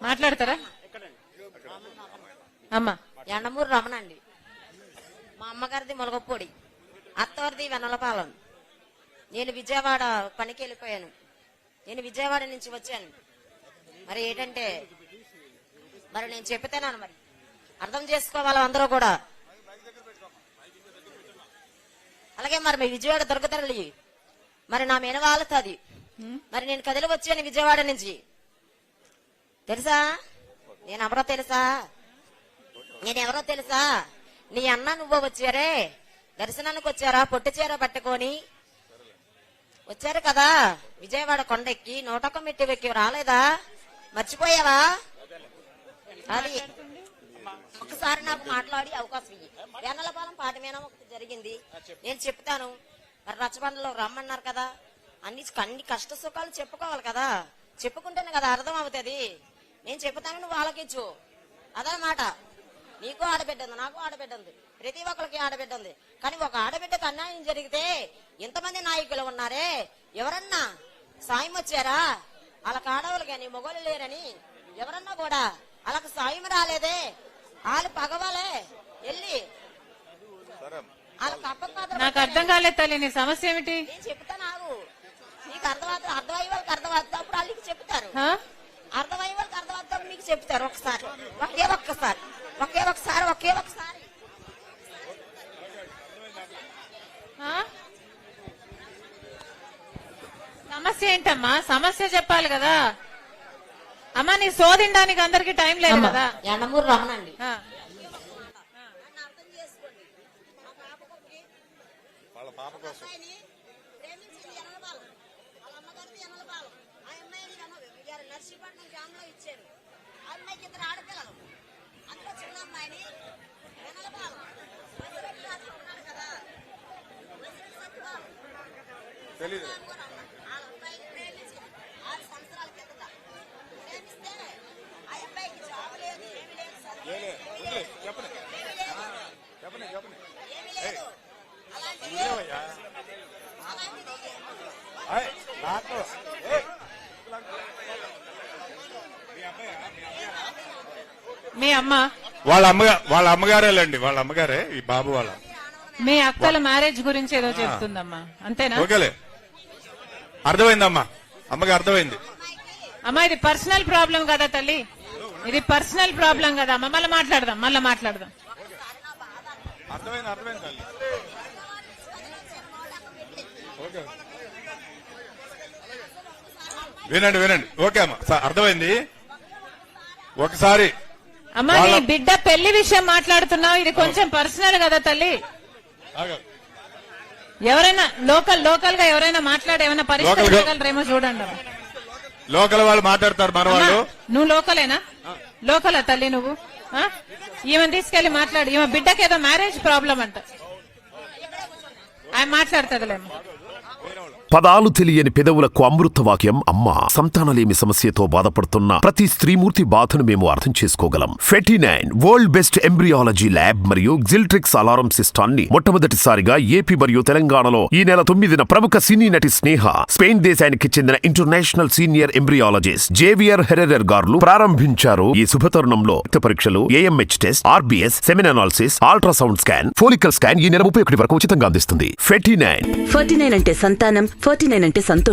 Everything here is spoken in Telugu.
మాట్లాడతారా అమ్మా? ఎండమూరు రమణ అండి. మా అమ్మగారిది మొలగపొడి, అత్తవారిది వెన్నలపాలెం. నేను విజయవాడ పనికి వెళ్ళిపోయాను. నేను విజయవాడ నుంచి వచ్చాను. మరి ఏంటంటే మరి నేను చెప్తాను, మరి అర్థం చేసుకోవాలి అందరూ కూడా. అలాగే మరి మీ విజయవాడ దొరకతరలి మరి నా మెనవాళ్ళది. మరి నేను కదిలి వచ్చాను విజయవాడ నుంచి. తెలుసా నేనెవరో తెలుసా? నేనెవరో తెలుసా? నీ అన్న నువ్వు వచ్చారే, దర్శనానికి వచ్చారా? పొట్టు చీర పట్టుకొని వచ్చారు కదా విజయవాడ కొండెక్కి. 101 మెట్టు ఎక్కి రాలేదా? మర్చిపోయావా? అది ఒకసారి నాకు మాట్లాడి అవకాశం ఇయ్యి. వెన్నలపాలెం పాటమేనా ఒకటి జరిగింది, నేను చెప్తాను. మరి రచ్చబండలో రమ్మన్నారు కదా, అన్ని కష్ట సుఖాలు చెప్పుకోవాలి కదా. చెప్పుకుంటేనే కదా అర్థం అవుతుంది. నేను చెప్తాను, నువ్వు ఆలోచించు. అదనమాట. నీకు ఆడబిడ్డ ఉంది, నాకు ఆడబిడ్డ ఉంది, ప్రతి ఒక్కరికి ఆడబిడ్డ ఉంది. కానీ ఒక ఆడబిడ్డకు అన్యాయం జరిగితే ఎంతమంది నాయకులు ఉన్నారే, ఎవరన్నా సాయం వచ్చారా? వాళ్ళకి ఆడవాళ్ళు కానీ మొగోళ్ళు లేరని ఎవరన్నా కూడా వాళ్ళకి సాయం రాలేదే. వాళ్ళు పగవాలే వెళ్ళి వాళ్ళకి అప్పకాదు. నాకు అర్థం కాలేదు తల్లి, నీ సమస్య ఏమిటి? నేను చెప్తాను, ఆగు. నీకు అర్థమవుతుంది, అర్థమయ్యే వాళ్ళకి అర్థమవుతుంది, అప్పుడు వాళ్ళకి చెప్తారు. అర్థమయ్యే వాళ్ళకి అర్థమవుతుంది, మీకు చెప్తారు. ఒకసారి ఒకే ఒక్కసారి సమస్య ఏంటమ్మా? సమస్య చెప్పాలి కదా అమ్మా. నీ శోధించడానికి అందరికి టైం లేదు కదా. ఎండమూరు రమణ అండి. నర్సీపట్నం గ్రామ్ లో ఇచ్చారు. అమ్మాయికి 2 ఆడపిల్లలు, అందులో చిన్న అమ్మాయిని వెనలపాలెం ఉన్నాడు కదా వాళ్ళ అబ్బాయిని ప్రేమించి 6 సంవత్సరాల కిందట ప్రేమిస్తే ఆ అబ్బాయికి జాబ్ లేదు, ఏమీ లేదు, మీ అమ్మ వాళ్ళ అమ్మగారేలండి, వాళ్ళ అమ్మగారే ఈ బాబు వాళ్ళ. మీ అక్కల మ్యారేజ్ గురించి ఏదో చెప్తుందమ్మా, అంతేనా? ఓకేలే, అర్థమైందమ్మా, అమ్మకి అర్థమైంది. అమ్మా ఇది పర్సనల్ ప్రాబ్లం కదా తల్లి, ఇది పర్సనల్ ప్రాబ్లం కదా అమ్మ. మళ్ళీ మాట్లాడదాం. అర్థమైంది తల్లి. వినండి. ఓకే అమ్మా, అర్థమైంది. ఒకసారి అమ్మా నీ బిడ్డ పెళ్లి విషయం మాట్లాడుతున్నావు, ఇది కొంచెం పర్సనల్ కదా తల్లి. ఎవరైనా లోకల్ గా ఎవరైనా మాట్లాడి ఏమైనా పరిష్కరించగలరేమో చూడండి. లోకల్ వాళ్ళు మాట్లాడతారు మన వాళ్ళు. నువ్వు లోకలా తల్లి నువ్వు? ఈమెను తీసుకెళ్లి మాట్లాడు. ఈమె బిడ్డకి ఏదో మ్యారేజ్ ప్రాబ్లం అంట, ఆయన మాట్లాడుతుందిలేమో. పదాలు తెలియని పెదవులకు అమృతవాక్యం అమ్మ. సంతానలేమి సమస్యతో బాధపడుతున్న ప్రతి స్త్రీమూర్తి బాధను మేము అర్థం చేసుకోగలం. 49 వరల్డ్ బెస్ట్ ఎంబ్రియాలజీ ల్యాబ్ మరియు జిల్ట్రిక్స్ అలారం సిస్టాన్ని మొట్టమొదటిసారిగా ఏపీ మరియు తెలంగాణలో ఈ నెల 9న ప్రముఖ సినీ నటి స్నేహ, స్పెయిన్ దేశానికి చెందిన international senior embryologist Javier Herrera గారు ప్రారంభించారు. ఈ శుభతరుణంలో రక్త పరీక్షలు, AMH test, RBS, semen analysis, ultrasound scan, follicle scan ఈ నెల 31 వరకు ఉచితంగా అందిస్తుంది. 49 అంటే సంతానం, 49 అంటే సంతోషం.